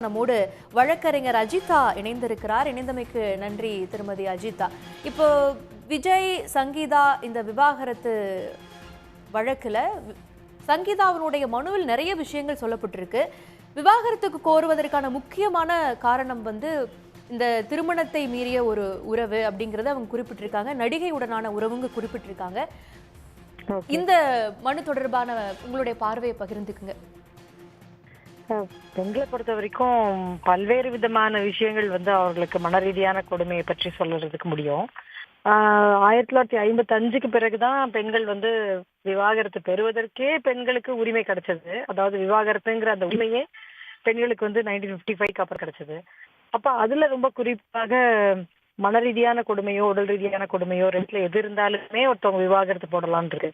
நம்மோடு வழக்கறிஞர் அஜிதா இணைந்திருக்கிறார். இணைந்தமைக்கு நன்றி திருமதி அஜிதா. இப்போ விஜய் சங்கீதா இந்த விவாகரத்து வழக்குல சங்கீதாவினுடைய மனுவில் நிறைய விஷயங்கள் சொல்லப்பட்டிருக்கு. விவாகரத்துக்கு கோருவதற்கான முக்கியமான காரணம் இந்த திருமணத்தை மீறிய ஒரு உறவு அப்படிங்கறத அவங்க குறிப்பிட்டிருக்காங்க. நடிகையுடனான உறவுங்க குறிப்பிட்டிருக்காங்க. இந்த மனு தொடர்பான உங்களுடைய பார்வையை பகிர்ந்துக்குங்க. பெண்களை பொறுத்த வரைக்கும் பல்வேறு விதமான விஷயங்கள் அவர்களுக்கு மன ரீதியான கொடுமையை பற்றி சொல்றதுக்கு முடியும். 1955க்கு பிறகுதான் பெண்கள் விவாகரத்து பெறுவதற்கே பெண்களுக்கு உரிமை கிடைச்சது. அதாவது விவாகரத்துங்கிற அந்த உரிமையே பெண்களுக்கு 1955க்கு அப்புறம் கிடைச்சது. அப்ப அதுல ரொம்ப குறிப்பாக மன ரீதியான கொடுமையோ உடல் ரீதியான கொடுமையோ ரெண்டுல எது இருந்தாலுமே ஒருத்தவங்க விவாகரத்து போடலான் இருக்கு.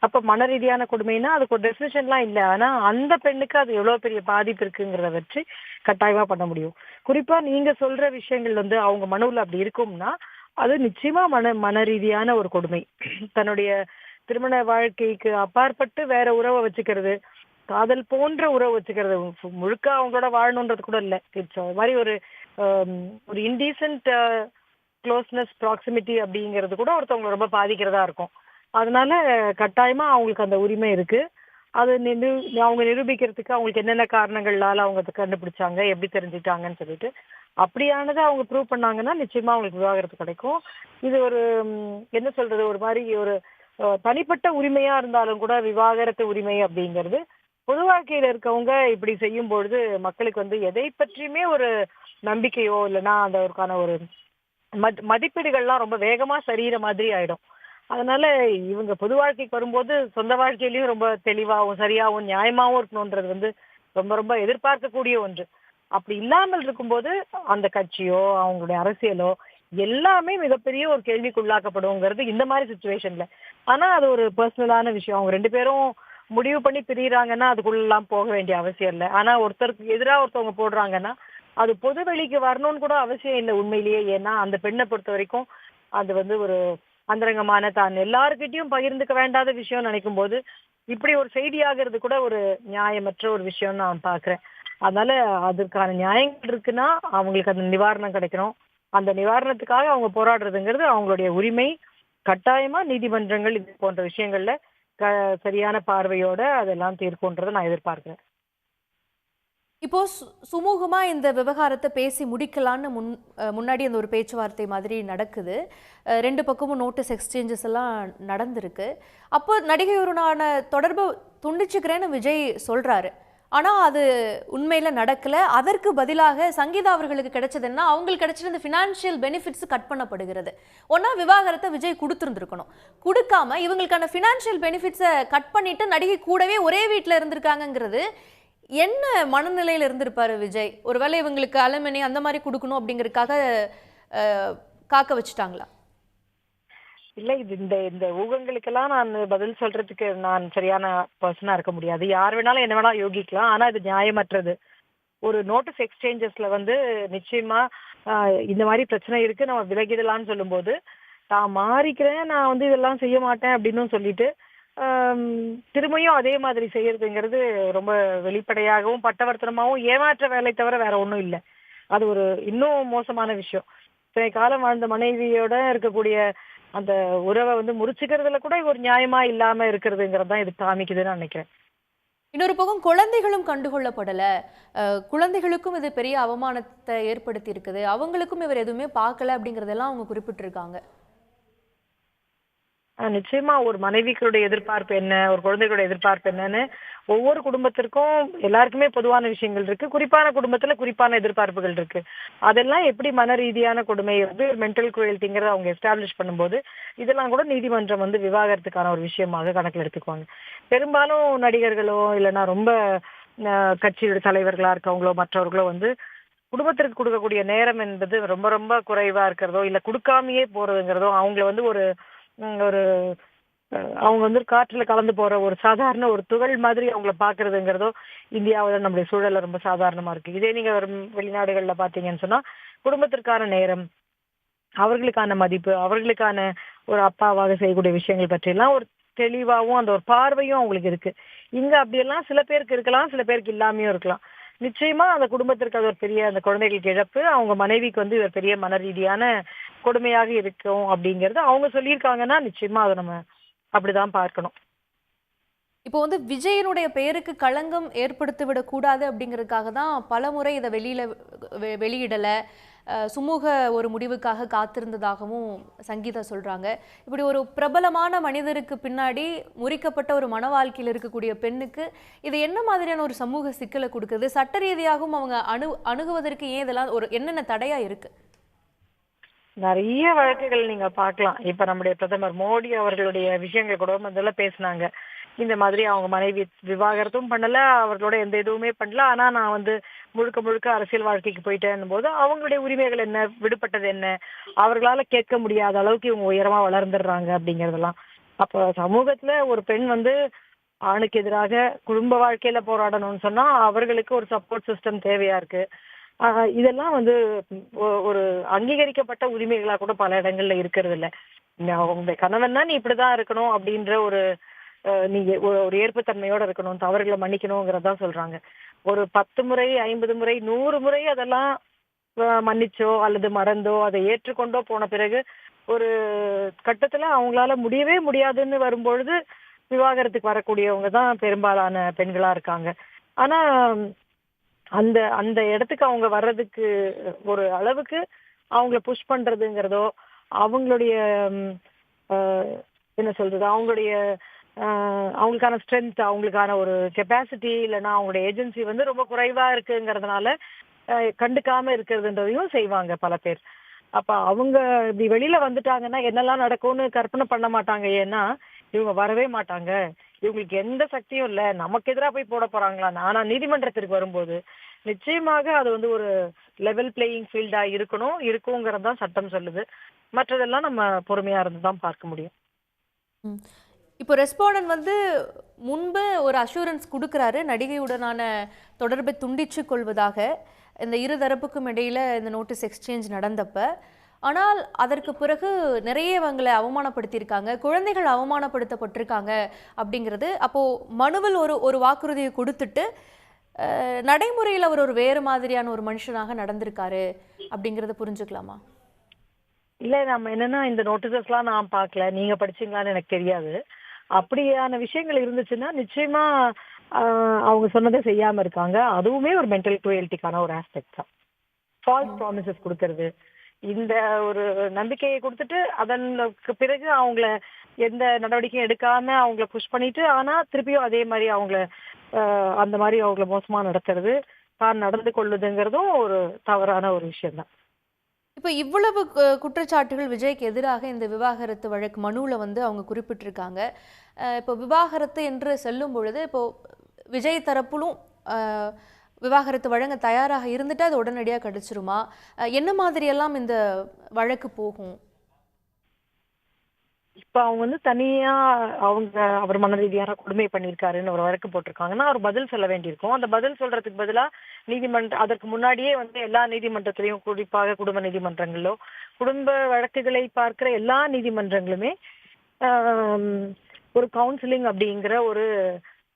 அப்ப மன ரீதியான கொடுமைன்னா அதுக்கு ஒரு டெஃபினிஷன்லாம் இல்லை. ஆனா அந்த பெண்ணுக்கு அது எவ்வளவு பெரிய பாதிப்பு இருக்குங்கிறத வச்சு கட்டாயமா பண்ண முடியும். குறிப்பா நீங்க சொல்ற விஷயங்கள் அவங்க மனுவில் அப்படி இருக்கும்னா அது நிச்சயமா மன ரீதியான ஒரு கொடுமை. தன்னுடைய திருமண வாழ்க்கைக்கு அப்பாற்பட்டு வேற உறவை வச்சுக்கிறது, காதல் போன்ற உறவு வச்சுக்கிறது, முழுக்க அவங்களோட வாழணுன்றது கூட இல்லை. இட்ஸ் மாதிரி ஒரு இன்டீசென்ட் க்ளோஸ்னஸ் ப்ராக்சிமிட்டி அப்படிங்கிறது கூட ஒருத்தவங்க ரொம்ப பாதிக்கிறதா இருக்கும். அதனால கட்டாயமா அவங்களுக்கு அந்த உரிமை இருக்கு. அது அவங்க நிரூபிக்கிறதுக்கு அவங்களுக்கு என்னென்ன காரணங்களால அவங்க அதை கண்டுபிடிச்சாங்க, எப்படி தெரிஞ்சுட்டாங்கன்னு சொல்லிட்டு அப்படியானதை அவங்க ப்ரூவ் பண்ணாங்கன்னா நிச்சயமா அவங்களுக்கு விவாகரத்து கிடைக்கும். இது ஒரு என்ன சொல்றது, ஒரு மாதிரி ஒரு தனிப்பட்ட உரிமையா இருந்தாலும் கூட விவாகரத்து உரிமை அப்படிங்கிறது பொது வாழ்க்கையில இருக்கவங்க இப்படி செய்யும் பொழுது மக்களுக்கு எதை பற்றியுமே ஒரு நம்பிக்கையோ இல்லைன்னா அதற்கான ஒரு மதிப்பீடுகள்லாம் ரொம்ப வேகமா சரியிற மாதிரி ஆயிடும். அதனால இவங்க பொது வாழ்க்கைக்கு வரும்போது சொந்த வாழ்க்கையிலயும் ரொம்ப தெளிவாகவும் சரியாகவும் நியாயமாகவும் இருக்கணும்ன்றது ரொம்ப ரொம்ப எதிர்பார்க்கக்கூடிய ஒன்று. அப்படி இல்லாமல் இருக்கும்போது அந்த கட்சியோ அவங்களுடைய அரசியலோ எல்லாமே மிகப்பெரிய ஒரு கேள்விக்குள்ளாக்கப்படுங்கிறது இந்த மாதிரி சுச்சுவேஷன்ல. ஆனா அது ஒரு பர்சனலான விஷயம். அவங்க ரெண்டு பேரும் முடிவு பண்ணி பிரியிறாங்கன்னா அதுக்குள்ளெல்லாம் போக வேண்டிய அவசியம் இல்லை. ஆனா ஒருத்தருக்கு எதிராக ஒருத்தவங்க போடுறாங்கன்னா அது பொது வெளிக்கு வரணும்னு கூட அவசியம் இல்லை உண்மையிலேயே. ஏன்னா அந்த பெண்ணை பொறுத்த வரைக்கும் அது ஒரு அந்தரங்கமான தான் எல்லாருக்கிட்டையும் பகிர்ந்துக்க வேண்டாத விஷயம் நினைக்கும் போது இப்படி ஒரு செய்தி ஆகிறது கூட ஒரு நியாயமற்ற ஒரு விஷயம் நான் பாக்குறேன். அதனால அதுக்கான நியாயங்கள் இருக்குன்னா அவங்களுக்கு அந்த நிவாரணம் கிடைக்கணும். அந்த நிவாரணத்துக்காக அவங்க போராடுறதுங்கிறது அவங்களுடைய உரிமை. கட்டாயமா நீதிமன்றங்கள் இது போன்ற விஷயங்கள்ல சரியான பார்வையோட அதெல்லாம் தீர்க்கும்ன்றதை நான் எதிர்பார்க்கிறேன். இப்போ சுமூகமா இந்த விவகாரத்தை பேசி முடிக்கலான்னு முன்னாடி அந்த ஒரு பேச்சுவார்த்தை மாதிரி நடக்குது. ரெண்டு பக்கமும் நோட்டீஸ் எக்ஸ்சேஞ்சஸ் எல்லாம் நடந்திருக்கு. அப்போ நடிகையுடனான தொடர்பு துண்டிச்சுக்கிறேன்னு விஜய் சொல்றாரு. ஆனா அது உண்மையில நடக்கல. அதற்கு பதிலாக சங்கீதா அவர்களுக்கு கிடைச்சதுன்னா அவங்களுக்கு கிடைச்சிருந்த ஃபினான்ஷியல் பெனிஃபிட்ஸ் கட் பண்ணப்படுகிறது. ஒன்னா விவாகரத்தை விஜய் கொடுத்துருந்துருக்கணும். கொடுக்காம இவங்களுக்கான ஃபினான்ஷியல் பெனிஃபிட்ஸை கட் பண்ணிட்டு நடிகை கூடவே ஒரே வீட்டில் இருந்திருக்காங்கிறது என்ன மனநிலையில இருந்திருப்பாரு விஜய்? ஒருவேளை இவங்களுக்கு அலுமினி அந்த மாதிரி கொடுக்கணும் அப்படிங்கறதுக்காக காக்க வச்சுட்டாங்களா? இல்ல, இது இந்த ஊகங்களுக்கெல்லாம் நான் பதில் சொல்றதுக்கு நான் சரியான பர்சனா இருக்க முடியாது. யார் வேணாலும் என்ன வேணா யோகிக்கலாம். ஆனா இது நியாயமற்றது. ஒரு நோட்டீஸ் எக்ஸ்சேஞ்சஸ்ல நிச்சயமா இந்த மாதிரி பிரச்சனை இருக்கு, நம்ம விலகிடலாம்னு சொல்லும் போது நான் மாறிக்கிறேன், நான் இதெல்லாம் செய்ய மாட்டேன் அப்படின்னு சொல்லிட்டு திரும்பியும் அதே மாதிரி செய்யறதுங்கிறது ரொம்ப வெளிப்படையாகவும் பட்டவர்த்தனமாகவும் ஏமாற்ற வேலை தவிர வேற ஒன்றும் இல்லை. அது ஒரு இன்னும் மோசமான விஷயம். இத்தனை காலம் வாழ்ந்த மனைவியோட இருக்கக்கூடிய அந்த உறவை முறிச்சுக்கிறதுல கூட ஒரு நியாயமா இல்லாம இருக்கிறதுங்கிறது தான் இது காமிக்குதுன்னு நினைக்கிறேன். இன்னொரு பக்கம் குழந்தைகளும் கண்டுகொள்ளப்படல. குழந்தைகளுக்கும் இது பெரிய அவமானத்தை ஏற்படுத்தி இருக்குது. அவங்களுக்கும் இவர் எதுவுமே பார்க்கல அப்படிங்கறதெல்லாம் அவங்க குறிப்பிட்டிருக்காங்க. நிச்சயமா ஒரு மனைவிகளுடைய எதிர்பார்ப்பு என்ன, ஒரு குழந்தைகளுடைய எதிர்பார்ப்பு என்னன்னு ஒவ்வொரு குடும்பத்திற்கும் எல்லாருக்குமே பொதுவான விஷயங்கள் இருக்கு. குறிப்பான குடும்பத்துல குறிப்பான எதிர்பார்ப்புகள் இருக்கு. அதெல்லாம் எப்படி மன ரீதியான கொடுமை மென்டல் குரல்ட்டிங்கிறத அவங்க எஸ்டாப்ளிஷ் பண்ணும்போது இதெல்லாம் கூட நீதிமன்றம் விவாகரத்துக்கான ஒரு விஷயமாக கணக்கில் எடுத்துக்குவாங்க. பெரும்பாலும் நடிகர்களோ இல்லைன்னா ரொம்ப கட்சியோட தலைவர்களா இருக்கவங்களோ மற்றவர்களோ குடும்பத்திற்கு கொடுக்கக்கூடிய நேரம் என்பது ரொம்ப ரொம்ப குறைவா இருக்கிறதோ இல்ல கொடுக்காமையே போறதுங்கிறதோ அவங்கள ஒரு அவங்க காற்றுல கலந்து போற ஒரு சாதாரண ஒரு துகள் மாதிரி அவங்கள பாக்குறதுங்கிறதோ இந்தியாவில நம்முடைய சூழல்ல ரொம்ப சாதாரணமா இருக்கு. இதே நீங்க வெளிநாடுகள்ல பாத்தீங்கன்னு சொன்னா குடும்பத்திற்கான நேரம், அவர்களுக்கான மதிப்பு, அவர்களுக்கான ஒரு அப்பாவாக செய்யக்கூடிய விஷயங்கள் பற்றி எல்லாம் ஒரு தெளிவாகவும் அந்த ஒரு பார்வையும் அவங்களுக்கு இருக்கு. இங்க அப்படியெல்லாம் சில பேருக்கு இருக்கலாம், சில பேருக்கு இல்லாமையும் இருக்கலாம். நிச்சயமா அந்த குடும்பத்திற்கு அது ஒரு பெரிய, அந்த குழந்தைகளுக்கு இழப்பு, அவங்க மனைவிக்கு வந்து ஒரு பெரிய மன ரீதியான கொடுமையாக இருக்கும் அப்படிங்கறது அவங்க சொல்லியிருக்காங்கன்னா நிச்சயமா அதை நம்ம அப்படிதான் பார்க்கணும். இப்போ வந்து விஜயனுடைய பெயருக்கு களங்கம் ஏற்படுத்தி விடக்கூடாது அப்படிங்கிறதுக்காக தான் பலமுறை இதை வெளியிடல, சுமூக ஒரு முடிவுக்காக காத்திருந்ததாகவும் சங்கீதா சொல்றாங்க. இப்படி ஒரு பிரபலமான மனிதருக்கு பின்னாடி முறிக்கப்பட்ட ஒரு மன வாழ்க்கையில் இருக்கக்கூடிய பெண்ணுக்கு இது என்ன மாதிரியான ஒரு சமூக சிக்கலை கொடுக்குது? சட்ட ரீதியாகவும் அவங்க அணுகுவதற்கு ஏன் இதெல்லாம் ஒரு என்னென்ன தடையா இருக்கு? நிறைய வழக்குகள் நீங்க பார்க்கலாம். இப்ப நம்முடைய பிரதமர் மோடி அவர்களுடைய விஷயங்கள் கூட முதல்ல பேசினாங்க. இந்த மாதிரி அவங்க மனைவி விவாகரத்தும் பண்ணல, அவர்களோட எந்த இதுவுமே பண்ணல. ஆனா நான் வந்து முழுக்க முழுக்க அரசியல் வாழ்க்கைக்கு போயிட்டேன் போது அவங்களுடைய உரிமைகள் என்ன, விடுபட்டது என்ன, அவர்களால கேட்க முடியாத அளவுக்கு இவங்க உயரமா வளர்ந்துடுறாங்க அப்படிங்கறதெல்லாம். அப்ப சமூகத்துல ஒரு பெண் வந்து ஆணுக்கு எதிராக குடும்ப வாழ்க்கையில போராடணும்னு சொன்னா அவர்களுக்கு ஒரு சப்போர்ட் சிஸ்டம் தேவையா இருக்கு. இதெல்லாம் வந்து ஒரு அங்கீகரிக்கப்பட்ட உரிமைகளா கூட பல இடங்கள்ல இருக்கிறது இல்ல. உங்க கணவன் தான் நீ இப்படிதான் இருக்கணும் அப்படின்ற ஒரு நீங்க ஒரு ஏற்புத்தன்மையோட இருக்கணும், தவறுகளை மன்னிக்கணுங்கிறதா சொல்றாங்க. ஒரு 10 முறை 50 முறை 100 முறை அதெல்லாம் மன்னிச்சோ அல்லது மறந்தோ அதை ஏற்றுக்கொண்டோ போன பிறகு ஒரு கட்டத்துல அவங்களால முடியவே முடியாதுன்னு வரும்பொழுது விவாகரத்துக்கு வரக்கூடியவங்க தான் பெரும்பாலான பெண்களா இருக்காங்க. ஆனா அந்த அந்த இடத்துக்கு அவங்க வர்றதுக்கு ஒரு அளவுக்கு அவங்கள புஷ் பண்றதுங்கிறதோ, அவங்களுடைய என்ன சொல்றது, அவங்களுடைய அவங்களுக்கான ஸ்ட்ரென்த், அவங்களுக்கான ஒரு கெப்பாசிட்டி இல்லைன்னா அவங்களுடைய ஏஜென்சி வந்து ரொம்ப குறைவா இருக்குங்கிறதுனால கண்டுக்காம இருக்கிறதுன்றதையும் செய்வாங்க பல பேர். அப்ப அவங்க இப்படி வெளியில வந்துட்டாங்கன்னா என்னெல்லாம் நடக்கும்னு கற்பனை பண்ண மாட்டாங்க. ஏன்னா இவங்க வரவே மாட்டாங்க, இவங்களுக்கு எந்த சக்தியும் இல்ல, நமக்கு எதிராக போய் போட போறாங்களா. ஆனா நீதிமன்றத்திற்கு வரும்போது நிச்சயமாக அது வந்து ஒரு லெவல் பிளேயிங் ஃபீல்டா இருக்குங்கிறது தான் சட்டம் சொல்லுது. மற்றதெல்லாம் நம்ம பொறுமையா இருந்து தான் பார்க்க முடியும். இப்போ ரெஸ்பாண்டன்ட் வந்து முன்பு ஒரு அஷூரன்ஸ் கொடுக்குறாரு, நடிகையுடனான தொடர்பை துண்டிச்சு கொள்வதாக. இந்த இரு தரப்புக்கும் இடையில இந்த நோட்டீஸ் எக்ஸ்சேஞ்ச் நடந்தப்ப, ஆனால் அதற்கு பிறகு நிறைய இவங்களை அவமானப்படுத்தியிருக்காங்க, குழந்தைகள் அவமானப்படுத்தப்பட்டிருக்காங்க அப்படிங்கிறது. அப்போ மனுவில் ஒரு வாக்குறுதியை கொடுத்துட்டு நடைமுறையில் அவர் ஒரு வேறு மாதிரியான ஒரு மனுஷனாக நடந்திருக்காரு அப்படிங்கிறத புரிஞ்சுக்கலாமா? இல்ல, நம்ம என்னன்னா இந்த நோட்டீசஸ் எல்லாம் நான் பார்க்கல, நீங்க படிச்சீங்களான்னு எனக்கு தெரியாது. அப்படியான விஷயங்கள் இருந்துச்சுன்னா நிச்சயமா அவங்க சொன்னதை செய்யாம இருக்காங்க. அதுவுமே ஒரு மென்டல் குரூயல்டிக்கான ஒரு ஆஸ்பெக்ட் தான். ஃபால்ஸ் ப்ராமிசஸ் கொடுக்கறது, இந்த ஒரு நம்பிக்கையை கொடுத்துட்டு அதற்கு பிறகு அவங்கள எந்த நடவடிக்கையும் எடுக்காம அவங்கள புஷ் பண்ணிட்டு, ஆனா திருப்பியும் அதே மாதிரி அவங்கள அந்த மாதிரி அவங்கள மோசமா நடத்துறது, தான் நடந்து கொள்ளுதுங்கிறதும் ஒரு தவறான ஒரு விஷயம் தான். இப்போ இவ்வளவு குற்றச்சாட்டுகள் விஜய்க்கு எதிராக இந்த விவாகரத்து வழக்கு மனுவில் வந்து அவங்க குறிப்பிட்டிருக்காங்க. இப்போ விவாகரத்து என்று செல்லும் பொழுது இப்போ விஜய் தரப்பிலும் விவாகரத்து வழங்க தயாராக இருந்துட்டு அது உடனடியாக கிடைச்சிருமா? என்ன மாதிரியெல்லாம் இந்த வழக்கு போகும்? இப்ப அவங்க வந்து தனியா அவர் மன ரீதியான கொடுமை பண்ணியிருக்காருன்னு ஒரு வழக்கு போட்டிருக்காங்கன்னா அவர் பதில் சொல்ல வேண்டியிருக்கும். அந்த பதில் சொல்றதுக்கு பதிலா அதற்கு முன்னாடியே வந்து எல்லா நீதிமன்றத்திலையும், குறிப்பாக குடும்ப நீதிமன்றங்களோ குடும்ப வழக்குகளை பார்க்கிற எல்லா நீதிமன்றங்களுமே ஒரு கவுன்சிலிங் அப்படிங்கிற ஒரு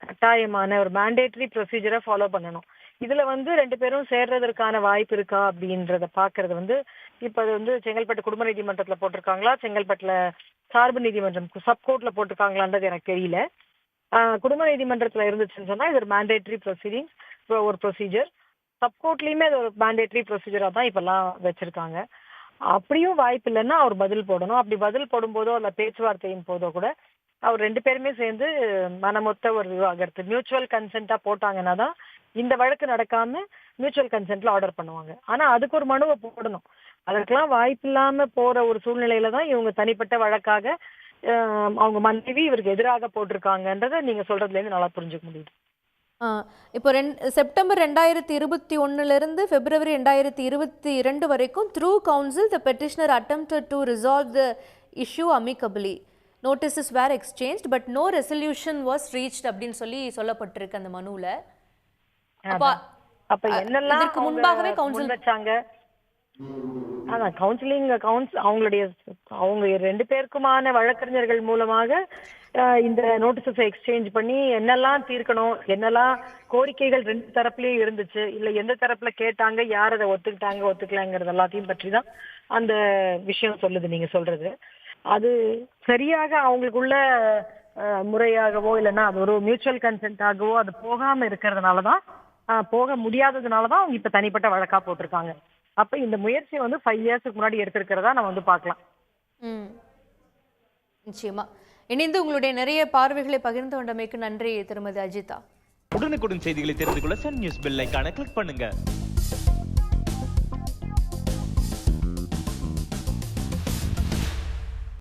கட்டாயமான ஒரு மேண்டேட்டரி ப்ரொசீஜரை ஃபாலோ பண்ணணும். இதுல வந்து 2 பேரும் சேர்றதற்கான வாய்ப்பு இருக்கா அப்படின்றத பாக்குறது வந்து இப்ப அது வந்து செங்கல்பட்டு குடும்ப நீதிமன்றத்துல போட்டிருக்காங்களா, செங்கல்பட்டுல சார்பு நீதிமன்றம் சப்கோர்ட்ல போட்டிருக்காங்களான்றது எனக்கு தெரியல. குடும்ப நீதிமன்றத்துல இருந்துச்சுன்னு சொன்னா இது ஒரு மேண்டேட்டரி ஒரு ப்ரொசீஜர். சப்கோர்ட்லயுமே அது ஒரு மேண்டேட்டரி ப்ரொசீஜரா தான் இப்பெல்லாம் வச்சிருக்காங்க. அப்படியும் வாய்ப்பு இல்லைன்னா அவர் பதில் போடணும். அப்படி பதில் போடும்போதோ இல்ல பேச்சுவார்த்தையின் போதோ கூட அவர் 2 பேருமே சேர்ந்து மனமொத்த ஒரு விவாகரத்து மியூச்சுவல் கன்சென்ட்டா போட்டாங்கன்னா தான் இந்த வழக்கு நடக்காம மியூச்சுவல் கன்சென்ட்ல ஆர்டர் பண்ணுவாங்க. ஆனா அதுக்கு ஒரு மனுவை போடணும். அதற்கெல்லாம் வாய்ப்பு இல்லாம போற ஒரு சூழ்நிலையில தான் இவங்க தனிப்பட்ட வழக்காக அவங்க மனைவி இவருக்கு எதிராக போட்டிருக்காங்கன்றத நீங்க சொல்றதுல இருந்து நல்லா புரிஞ்சுக்க முடியுது. இப்போ செப்டம்பர் 2021 பிப்ரவரி 2022 வரைக்கும் through council the petitioner attempted to resolve the issue amicably. Notices were exchanged but no resolution was reached அப்படின்னு சொல்லப்பட்டிருக்கு அந்த மனுவில். அப்ப என்னெல்லாம் இதற்கு முன்பாகவே கவுன்சில் வச்சாங்க, அதான் கவுன்சிலிங் அவங்களுடைய அவங்க 2 பேருக்குமான வழக்கறிஞர்கள் மூலமாக இந்த நோட்டீஸஸ் எக்ஸ்சேஞ்ச் பண்ணி என்னெல்லாம் தீர்க்கணும், என்னெல்லாம் கோரிக்கைகள் 2 தரப்புலயும் இருந்துச்சு, இல்ல எந்த தரப்புல கேட்டாங்க, யார் அதை ஒத்துக்கிட்டாங்க ஒத்துக்கலாங்கிறது எல்லாத்தையும் பற்றி தான் அந்த விஷயம் சொல்லுது நீங்க சொல்றது. அது சரியாக அவங்களுக்குள்ள முறையாகவோ இல்லைன்னா அது ஒரு மியூச்சுவல் கன்சென்ட் அது போகாம இருக்கிறதுனாலதான் போக முடியாததுனாலதான் அவங்க இப்ப தனிப்பட்ட வழக்கா போட்டிருக்காங்க. அப்ப இந்த முயற்சியை வந்து 5 இயர்ஸ்க்கு முன்னாடி எடுத்திருக்கிறதா நம்ம வந்து பார்க்கலாம். ம். நிச்சயமா. இணைந்து உங்களுடைய நிறைய பார்வைகளை பகிர்ந்து கொண்டமைக்கு நன்றி திருமதி அஜிதா. உடனுக்குடன் செய்திகளை தெரிந்து கொள்ள சன் நியூஸ் பெல் ஐகானை கிளிக் பண்ணுங்க.